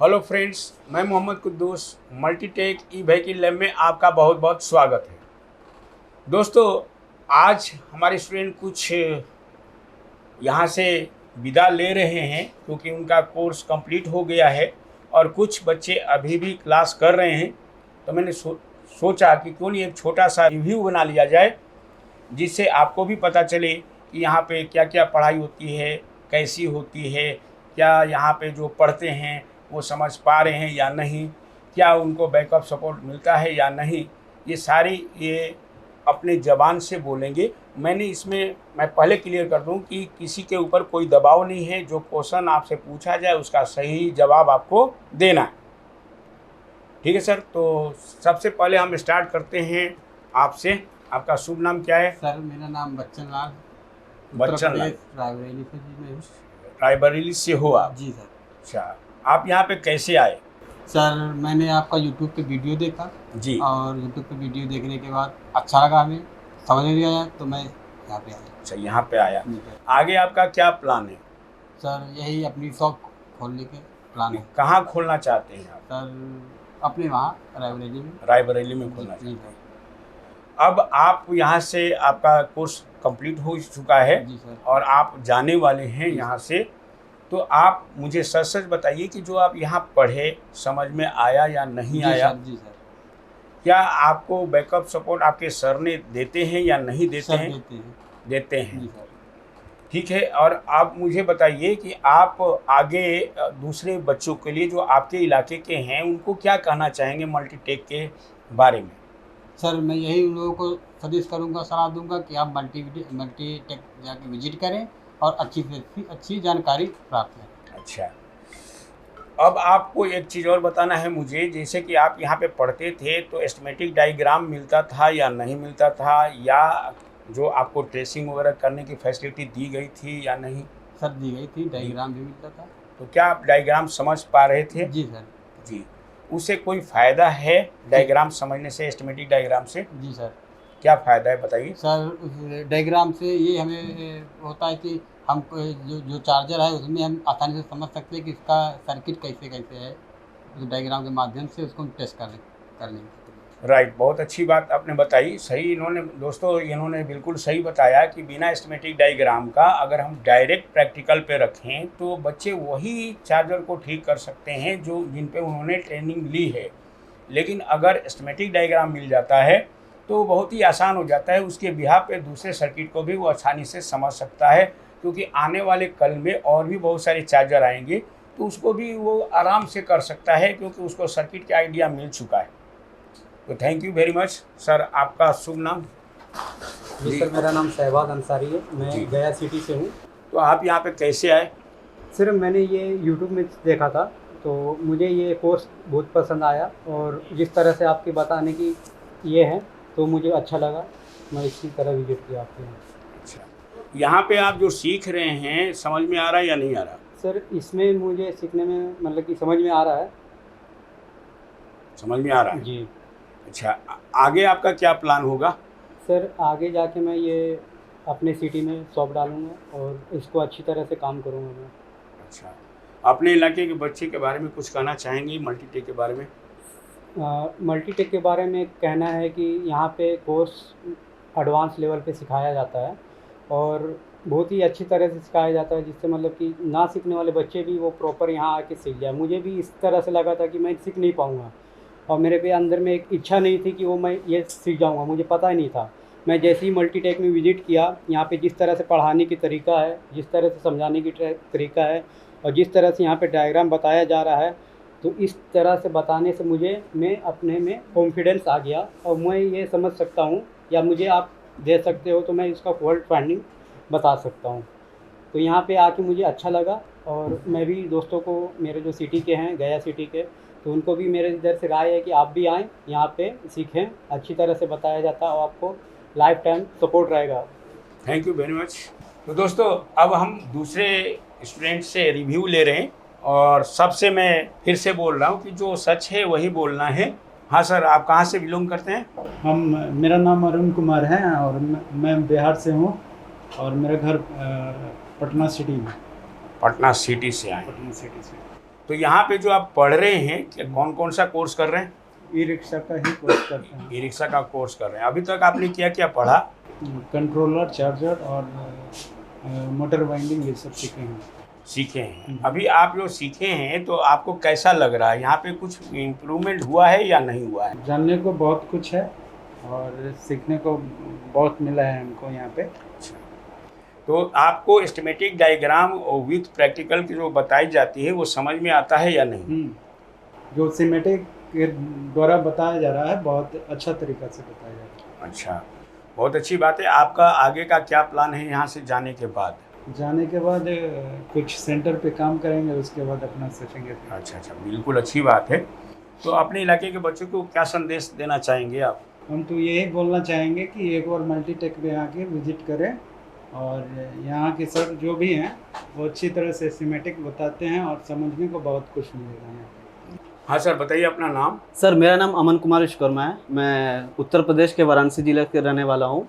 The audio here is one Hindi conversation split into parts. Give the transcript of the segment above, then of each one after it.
हेलो फ्रेंड्स, मैं Mohammad Quddus Multitech e vehicle lab में आपका बहुत बहुत स्वागत है। दोस्तों, आज हमारे स्टूडेंट कुछ यहाँ से विदा ले रहे हैं क्योंकि उनका कोर्स कंप्लीट हो गया है और कुछ बच्चे अभी भी क्लास कर रहे हैं। तो मैंने सोचा कि क्यों नहीं एक छोटा सा रिव्यू बना लिया जाए, जिससे आपको भी पता चले कि यहाँ पे क्या क्या पढ़ाई होती है, कैसी होती है, क्या यहाँ पे जो पढ़ते हैं वो समझ पा रहे हैं या नहीं, क्या उनको बैकअप सपोर्ट मिलता है या नहीं। ये सारी ये अपने ज़बान से बोलेंगे। मैं पहले क्लियर कर दूं कि किसी के ऊपर कोई दबाव नहीं है। जो क्वेश्चन आपसे पूछा जाए उसका सही जवाब आपको देना है। ठीक है सर, तो सबसे पहले हम स्टार्ट करते हैं आपसे। आपका शुभ नाम क्या है? सर, मेरा नाम बच्चन लाल। बच्चन लाल, रायबरेली से जी मैं हूँ। रायबरेली से हो आप? जी सर। अच्छा, आप यहाँ पे कैसे आए? सर, मैंने आपका यूट्यूब पे वीडियो देखा जी, और यूट्यूब पे वीडियो देखने के बाद अच्छा लगा, हमें समझ में आया तो मैं यहाँ पे आया। अच्छा, यहाँ पे आया। आगे आपका क्या प्लान है? सर, यही अपनी शॉप खोलने के प्लान है। कहाँ खोलना चाहते हैं आप? सर, अपने वहाँ रायबरेली में। रायबरेली में खोलना चाहते हैं। अब आप यहाँ से, आपका कोर्स कंप्लीट हो चुका है जी सर। और और आप जाने वाले हैं यहाँ से, तो आप मुझे सच सच बताइए कि जो आप यहाँ पढ़े समझ में आया या नहीं आया? जी सर। क्या आपको बैकअप सपोर्ट आपके सर ने देते हैं या नहीं देते हैं? देते हैं। जी सर। ठीक है। और आप मुझे बताइए कि आप आगे दूसरे बच्चों के लिए जो आपके इलाके के हैं उनको क्या कहना चाहेंगे मल्टीटेक के बारे में? सर, मैं यही उन लोगों को सजेस्ट करूंगा, सलाह दूंगा कि आप मल्टीटेक जाके विजिट करें और अच्छी से अच्छी जानकारी प्राप्त करें। अच्छा, अब आपको एक चीज़ और बताना है मुझे। जैसे कि आप यहाँ पे पढ़ते थे तो एस्टिमेटिक डायग्राम मिलता था या नहीं मिलता था, या जो आपको ट्रेसिंग वगैरह करने की फैसिलिटी दी गई थी या नहीं? सर, दी गई थी, डायग्राम भी मिलता था। तो क्या आप डायग्राम समझ पा रहे थे? जी सर। जी। उससे कोई फ़ायदा है डायग्राम समझने से, एस्टिमेटिक डायग्राम से? जी सर। क्या फ़ायदा है बताइए? सर, उस डायग्राम से ये हमें होता है कि हम जो चार्जर है उसमें हम आसानी से समझ सकते हैं कि इसका सर्किट कैसे कैसे है। उस डायग्राम के माध्यम से उसको हम टेस्ट कर लेंगे। राइट, बहुत अच्छी बात आपने बताई। सही, इन्होंने बिल्कुल सही बताया कि बिना एस्टिमेटिक डायग्राम का अगर हम डायरेक्ट प्रैक्टिकल पे रखें तो बच्चे वही चार्जर को ठीक कर सकते हैं जो जिन पे उन्होंने ट्रेनिंग ली है। लेकिन अगर एस्टिमेटिक डायग्राम मिल जाता है तो बहुत ही आसान हो जाता है। उसके बिहाफ पे दूसरे सर्किट को भी वो आसानी से समझ सकता है, क्योंकि आने वाले कल में और भी बहुत सारे चार्जर आएंगे तो उसको भी वो आराम से कर सकता है, क्योंकि उसको सर्किट का आइडिया मिल चुका है। तो thank you very much sir. आपका शुभ नाम? जी सर, मेरा नाम शहबाज अंसारी है, मैं गया सिटी से हूँ। तो आप यहाँ पे कैसे आए? सर, मैंने ये यूट्यूब में देखा था तो मुझे ये कोर्स बहुत पसंद आया और जिस तरह से आपके बताने की ये है तो मुझे अच्छा लगा। मैं इसी तरह विजिट किया आपके यहाँ। अच्छा, यहाँ पे आप जो सीख रहे हैं समझ में आ रहा है या नहीं आ रहा? सर, इसमें मुझे सीखने में मतलब कि समझ में आ रहा है। समझ में आ रहा है जी। अच्छा, आगे आपका क्या प्लान होगा? सर, आगे जाके मैं ये अपने सिटी में शॉप डालूँगा और इसको अच्छी तरह से काम करूँगा मैं। अच्छा, अपने इलाके के बच्चे के बारे में कुछ कहना चाहेंगे मल्टीटेक के बारे में? मल्टीटेक के बारे में कहना है कि यहाँ पे कोर्स एडवांस लेवल पे सिखाया जाता है और बहुत ही अच्छी तरह से सिखाया जाता है, जिससे मतलब कि ना सीखने वाले बच्चे भी वो प्रॉपर यहाँ आके सीख जाए। मुझे भी इस तरह से लगा था कि मैं सीख नहीं पाऊँगा और मेरे भी अंदर में एक इच्छा नहीं थी कि वो मैं ये सीख जाऊँगा, मुझे पता ही नहीं था। मैं जैसे ही मल्टीटेक में विज़िट किया, यहाँ पे जिस तरह से पढ़ाने की तरीका है, जिस तरह से समझाने की तरीका है और जिस तरह से यहाँ पे डायग्राम बताया जा रहा है, तो इस तरह से बताने से मैं अपने में कॉन्फिडेंस आ गया और मैं ये समझ सकता हूँ या मुझे आप दे सकते हो तो मैं इसका फॉल्ट फाइंडिंग बता सकता हूँ। तो यहाँ पे आके मुझे अच्छा लगा और मैं भी दोस्तों को, मेरे जो सिटी के हैं, गया सिटी के, तो उनको भी मेरे इधर से राय है कि आप भी आएँ यहाँ पे सीखें। अच्छी तरह से बताया जाता है और आपको लाइफ टाइम सपोर्ट रहेगा। Thank you very much. तो दोस्तों, अब हम दूसरे स्टूडेंट से रिव्यू ले रहे हैं और सबसे मैं फिर से बोल रहा हूँ कि जो सच है वही बोलना है। हाँ सर, आप कहाँ से बिलोंग करते हैं? मेरा नाम अरुण कुमार है और मैं बिहार से हूँ और मेरा घर पटना सिटी में। पटना सिटी से आए। पटना सिटी से। तो यहाँ पे जो आप पढ़ रहे हैं, कौन कौन सा कोर्स कर रहे हैं? ई रिक्शा का ही कोर्स करते हैं। ई रिक्शा का कोर्स कर रहे हैं। अभी तक आपने क्या क्या पढ़ा? कंट्रोलर, चार्जर और मोटर वाइंडिंग ये सब सीखे हैं। अभी आप जो सीखे हैं तो आपको कैसा लग रहा है? यहाँ पे कुछ इम्प्रूवमेंट हुआ है या नहीं हुआ है? जानने को बहुत कुछ है और सीखने को बहुत मिला है हमको यहाँ पे। तो आपको एस्टिमेटिक डायग्राम विथ प्रैक्टिकल की जो बताई जाती है वो समझ में आता है या नहीं? जो सिमेटिक के द्वारा बताया जा रहा है बहुत अच्छा तरीका से बताया जा रहा है। अच्छा, बहुत अच्छी बात है। आपका आगे का क्या प्लान है यहाँ से जाने के बाद? जाने के बाद कुछ सेंटर पे काम करेंगे, उसके बाद अपना सीखेंगे। अच्छा, बिल्कुल अच्छी बात है। तो अपने इलाके के बच्चों को क्या संदेश देना चाहेंगे आप? हम तो यही बोलना चाहेंगे कि एक बार मल्टीटेक में आके विजिट करें और यहाँ के सर जो भी हैं वो अच्छी तरह से सिमेटिक बताते हैं और समझने को बहुत कुछ मिलेगा यहाँ पे। हाँ सर, बताइए अपना नाम। सर मेरा नाम अमन कुमार विश्वकर्मा है। मैं उत्तर प्रदेश के वाराणसी जिले के रहने वाला हूँ।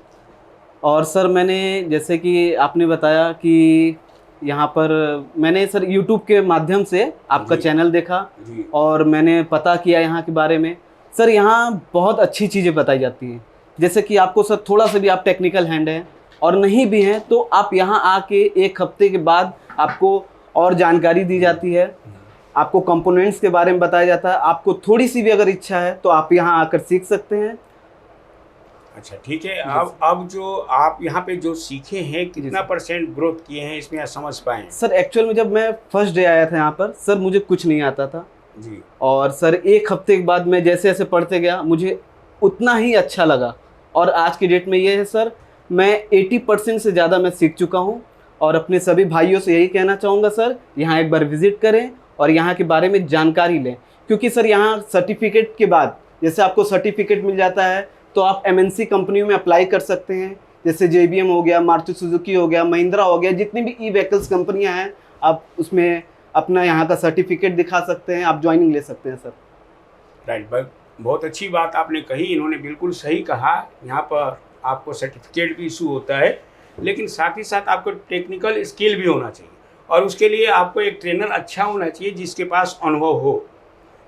और सर मैंने जैसे कि आपने बताया कि यहाँ पर मैंने सर यूट्यूब के माध्यम से आपका चैनल देखा जी। और मैंने पता किया यहाँ के बारे में। सर यहाँ बहुत अच्छी चीज़ें बताई जाती हैं। जैसे कि आपको सर थोड़ा सा भी आप टेक्निकल हैंड हैं और नहीं भी हैं तो आप यहाँ आके 1 हफ्ते के बाद आपको और जानकारी दी जाती है। आपको कंपोनेंट्स के बारे में बताया जाता है। आपको थोड़ी सी भी अगर इच्छा है तो आप यहाँ आकर सीख सकते हैं। अच्छा ठीक है। अब जो आप यहाँ पे जो सीखे हैं कितना % ग्रोथ किए हैं इसमें आप समझ पाए? सर एक्चुअल में जब मैं फर्स्ट डे आया था यहाँ पर सर मुझे कुछ नहीं आता था जी। और सर 1 हफ्ते के बाद मैं जैसे जैसे पढ़ते गया मुझे उतना ही अच्छा लगा। और आज की डेट में ये है सर मैं 80% से ज़्यादा मैं सीख चुका हूँ। और अपने सभी भाइयों से यही कहना चाहूँगा सर, यहाँ एक बार विज़िट करें और यहाँ के बारे में जानकारी लें। क्योंकि सर यहाँ सर्टिफिकेट के बाद जैसे आपको सर्टिफिकेट मिल जाता है तो आप MNC कंपनियों में अप्लाई कर सकते हैं। जैसे JBM हो गया, मारुति सुजुकी हो गया, महिंद्रा हो गया, जितनी भी ई-व्हीकल्स कंपनियां हैं आप उसमें अपना यहाँ का सर्टिफिकेट दिखा सकते हैं, आप ज्वाइनिंग ले सकते हैं सर। राइट, बहुत अच्छी बात आपने कही। इन्होंने बिल्कुल सही कहा। यहाँ पर आपको सर्टिफिकेट भी इशू होता है लेकिन साथ ही साथ आपको टेक्निकल स्किल भी होना चाहिए और उसके लिए आपको एक ट्रेनर अच्छा होना चाहिए जिसके पास अनुभव हो।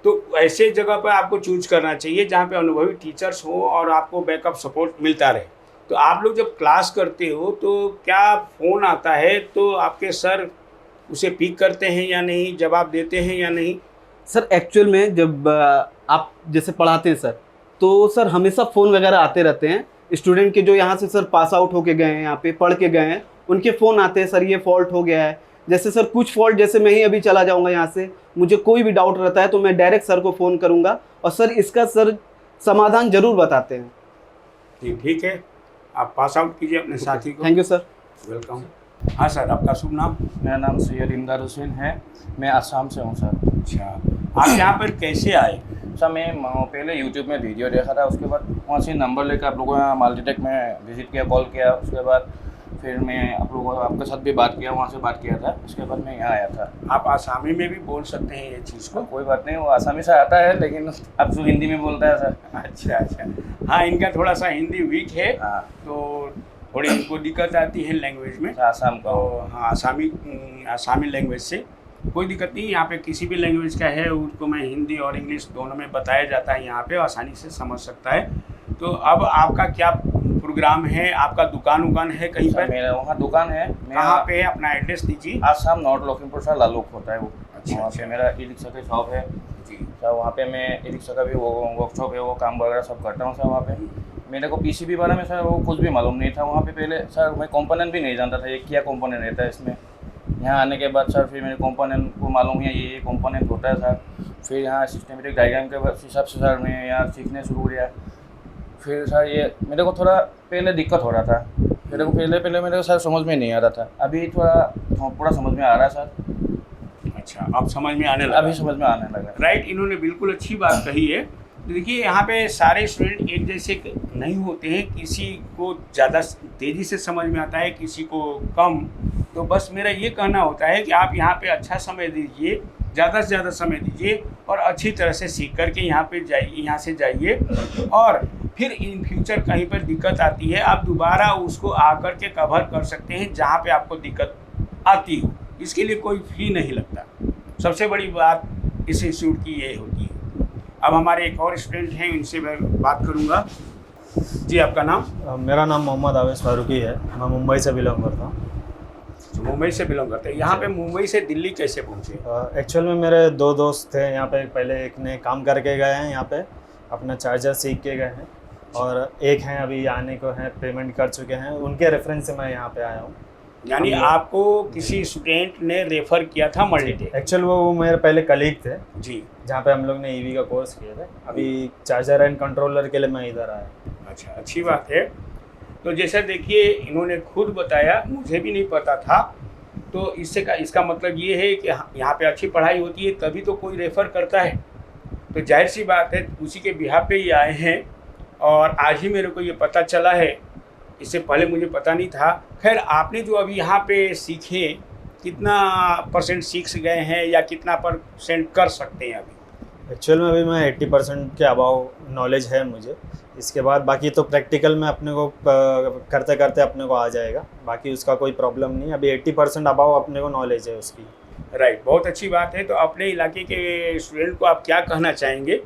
तो ऐसे जगह पर आपको चूज करना चाहिए जहाँ पे अनुभवी टीचर्स हो और आपको बैकअप सपोर्ट मिलता रहे। तो आप लोग जब क्लास करते हो तो क्या फ़ोन आता है तो आपके सर उसे पिक करते हैं या नहीं, जवाब देते हैं या नहीं? सर एक्चुअल में जब आप जैसे पढ़ाते हैं सर तो सर हमेशा फ़ोन वगैरह आते रहते हैं। स्टूडेंट के जो यहाँ से सर पास आउट होके गए हैं, यहाँ पे पढ़ के गए हैं, उनके फ़ोन आते हैं, सर ये फॉल्ट हो गया है। जैसे सर कुछ फॉल्ट जैसे मैं ही अभी चला जाऊँगा यहाँ से, मुझे कोई भी डाउट रहता है तो मैं डायरेक्ट सर को फ़ोन करूँगा और सर इसका सर समाधान ज़रूर बताते हैं। ठीक है, आप पास आउट कीजिए अपने साथी को। Thank you sir. वेलकम। हाँ सर, आपका शुभ नाम? मेरा नाम सैयद इमदाद हुसैन है। मैं आसाम से हूँ सर। अच्छा, आप यहाँ पर कैसे आए? सर मैं पहले यूट्यूब में वीडियो देखा था, उसके बाद वहाँ से नंबर लेकर आप लोगों ने मल्टीटेक में विज़िट किया, कॉल किया। उसके बाद फिर मैं आप लोगों आपके साथ भी बात किया, वहाँ से बात किया था। उसके बाद मैं यहाँ आया था। आप आसामी में भी बोल सकते हैं ये चीज़ को? कोई बात नहीं, वो आसामी से आता है लेकिन अब तो हिंदी में बोलता है सर। अच्छा। हाँ, इनका थोड़ा सा हिंदी वीक है हाँ, तो थोड़ी इनको दिक्कत आती है लैंग्वेज में। आसाम का। तो हाँ, आसामी लैंग्वेज से कोई दिक्कत नहीं। यहाँ पे किसी भी लैंग्वेज का है उसको मैं हिंदी और इंग्लिश दोनों में बताया जाता है, यहाँ पे आसानी से समझ सकता है। तो अब आपका क्या प्रोग्राम है? आपका दुकान है कहीं पर? मेरा वहाँ दुकान है। कहाँ पे है? अपना एड्रेस दीजिए। आसाम नॉर्थ लखीमपुर सर लालूक होता है वो। अच्छा, वहाँ पे मेरा ई रिक्शा का शॉप है जी। सर। वहाँ पे मैं ई रिक्शा का भी वो वर्कशॉप है, वो काम वगैरह सब करता हूँ सर। वहाँ पे मेरे को PCB बारे में सर वो कुछ भी मालूम नहीं था वहाँ पे पहले सर। मैं कंपोनेंट भी नहीं जानता था ये क्या कंपोनेंट रहता है इसमें। यहाँ आने के बाद सर फिर मेरे कंपोनेंट को मालूम है ये कंपोनेंट होता है सर। फिर यहाँ सिस्टमेटिक डायग्राम के हिसाब से सर मैं यहाँ सीखने शुरू किया। फिर सर ये मेरे को थोड़ा पहले दिक्कत हो रहा था, मेरे को पहले मेरे को सर समझ में नहीं आ रहा था। अभी थोड़ा पूरा समझ में आ रहा है सर। अच्छा, अब समझ में आने लगा? अभी समझ में आने लगा। राइट, इन्होंने बिल्कुल अच्छी बात कही है। देखिए यहाँ पे सारे स्टूडेंट एक जैसे नहीं होते हैं, किसी को ज़्यादा तेज़ी से समझ में आता है, किसी को कम। तो बस मेरा ये कहना होता है कि आप यहाँ पे अच्छा समय दीजिए, ज़्यादा से ज़्यादा समय दीजिए और अच्छी तरह से सीख करके यहाँ पे जाइए, यहाँ से जाइए। और फिर इन फ्यूचर कहीं पर दिक्कत आती है आप दोबारा उसको आकर के कवर कर सकते हैं जहाँ पे आपको दिक्कत आती हो। इसके लिए कोई फ़ी नहीं लगता। सबसे बड़ी बात इस इंस्टीट्यूट की ये होती है। अब हमारे एक और स्टूडेंट हैं, उनसे मैं बात करूँगा। जी, आपका नाम? मेरा नाम मोहम्मद आवेश फारूकी है। मैं मुंबई से बिलोंग करता हूँ। मुंबई से बिलोंग करते हैं। यहाँ पे मुंबई से दिल्ली कैसे पहुँचे? एक्चुअल में मेरे 2 दोस्त थे यहाँ पे। पहले एक ने काम करके गए हैं यहाँ पे, अपना चार्जर सीख के गए हैं, और एक हैं अभी आने को हैं, पेमेंट कर चुके हैं। उनके रेफरेंस से मैं यहाँ पे आया हूँ। यानी आपको किसी स्टूडेंट ने रेफ़र किया था मल्टीटेक? एक्चुअल वो मेरे पहले कलीग थे जी, जहाँ पे हम लोग ने ईवी का कोर्स किया था। अभी चार्जर एंड कंट्रोलर के लिए मैं इधर आया। अच्छा, अच्छी बात है। तो जैसे देखिए, इन्होंने खुद बताया, मुझे भी नहीं पता था। तो इसका मतलब ये है कि यहाँ पे अच्छी पढ़ाई होती है तभी तो कोई रेफ़र करता है। तो जाहिर सी बात है, उसी के बिहाफ पे ही आए हैं और आज ही मेरे को ये पता चला है, इससे पहले मुझे पता नहीं था। खैर, आपने जो अभी यहाँ पे सीखे, कितना % सीख गए हैं या कितना % कर सकते हैं अभी? एक्चुअल में अभी मैं 80% के अबाव नॉलेज है मुझे। इसके बाद बाकी तो प्रैक्टिकल में अपने को करते करते अपने को आ जाएगा। बाकी उसका कोई प्रॉब्लम नहीं। अभी 80% अबाव अपने को नॉलेज है उसकी। राइट, बहुत अच्छी बात है। तो अपने इलाके के स्टूडेंट को आप क्या कहना चाहेंगे?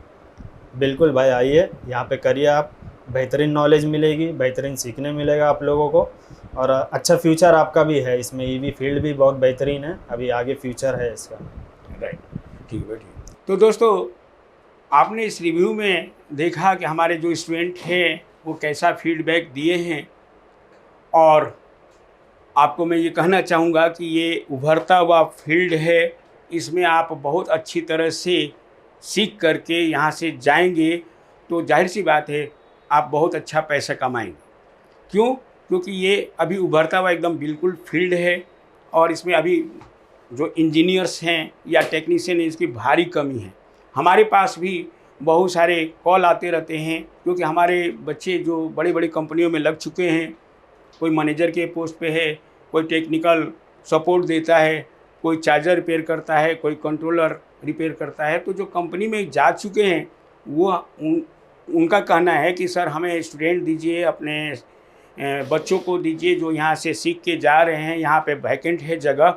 बिल्कुल भाई, आइए यहाँ पे करिए आप। बेहतरीन नॉलेज मिलेगी, बेहतरीन सीखने मिलेगा आप लोगों को, और अच्छा फ्यूचर आपका भी है इसमें। ईवी फील्ड भी बहुत बेहतरीन है, अभी आगे फ्यूचर है इसका। राइट, ठीक है, ठीक। तो दोस्तों, आपने इस रिव्यू में देखा कि हमारे जो स्टूडेंट हैं वो कैसा फीडबैक दिए हैं, और आपको मैं ये कहना चाहूँगा कि ये उभरता हुआ फील्ड है। इसमें आप बहुत अच्छी तरह से सीख करके यहाँ से जाएंगे तो जाहिर सी बात है आप बहुत अच्छा पैसा कमाएंगे। क्यों? क्योंकि ये अभी उभरता हुआ एकदम बिल्कुल फील्ड है, और इसमें अभी जो इंजीनियर्स हैं या टेक्नीशियन हैं, इसकी भारी कमी है। हमारे पास भी बहुत सारे कॉल आते रहते हैं, क्योंकि हमारे बच्चे जो बड़ी बड़ी कंपनियों में लग चुके हैं। कोई मैनेजर के पोस्ट पे है, कोई टेक्निकल सपोर्ट देता है, कोई चार्जर रिपेयर करता है, कोई कंट्रोलर रिपेयर करता है। तो जो कंपनी में जा चुके हैं वो उनका कहना है कि सर हमें स्टूडेंट दीजिए, अपने बच्चों को दीजिए जो यहाँ से सीख के जा रहे हैं, यहाँ पे वैकेंट है जगह,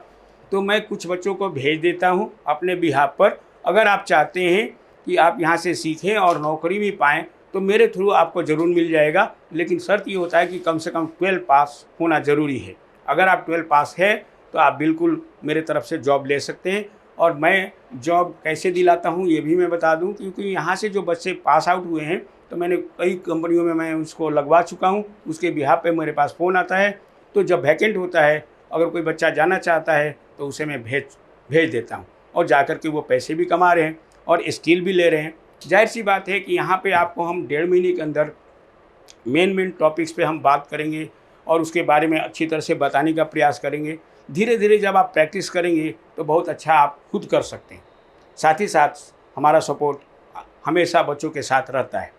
तो मैं कुछ बच्चों को भेज देता हूँ अपने बिहाफ पर। अगर आप चाहते हैं कि आप यहाँ से सीखें और नौकरी भी पाएँ तो मेरे थ्रू आपको ज़रूर मिल जाएगा। लेकिन शर्त ये होता है कि कम से कम 12 पास होना ज़रूरी है। अगर आप 12 पास है तो आप बिल्कुल मेरे तरफ से जॉब ले सकते हैं। और मैं जॉब कैसे दिलाता हूँ ये भी मैं बता दूँ, क्योंकि यहाँ से जो बच्चे पास आउट हुए हैं तो मैंने कई कंपनियों में मैं उसको लगवा चुका हूँ। उसके बिहाफ पे मेरे पास फ़ोन आता है, तो जब वैकेंट होता है, अगर कोई बच्चा जाना चाहता है तो उसे मैं भेज देता हूँ, और जाकर के वो पैसे भी कमा रहे हैं और स्किल भी ले रहे हैं। जाहिर सी बात है कि यहाँ पे आपको हम 1.5 महीने के अंदर मेन टॉपिक्स पे हम बात करेंगे और उसके बारे में अच्छी तरह से बताने का प्रयास करेंगे। धीरे धीरे जब आप प्रैक्टिस करेंगे तो बहुत अच्छा आप खुद कर सकते हैं। साथ ही साथ हमारा सपोर्ट हमेशा बच्चों के साथ रहता है।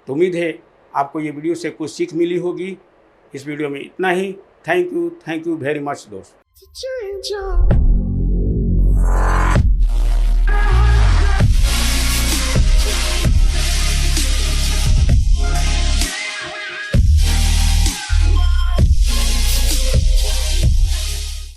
तो उम्मीद है आपको ये वीडियो से कुछ सीख मिली होगी। इस वीडियो में इतना ही। थैंक यू वेरी मच दोस्त।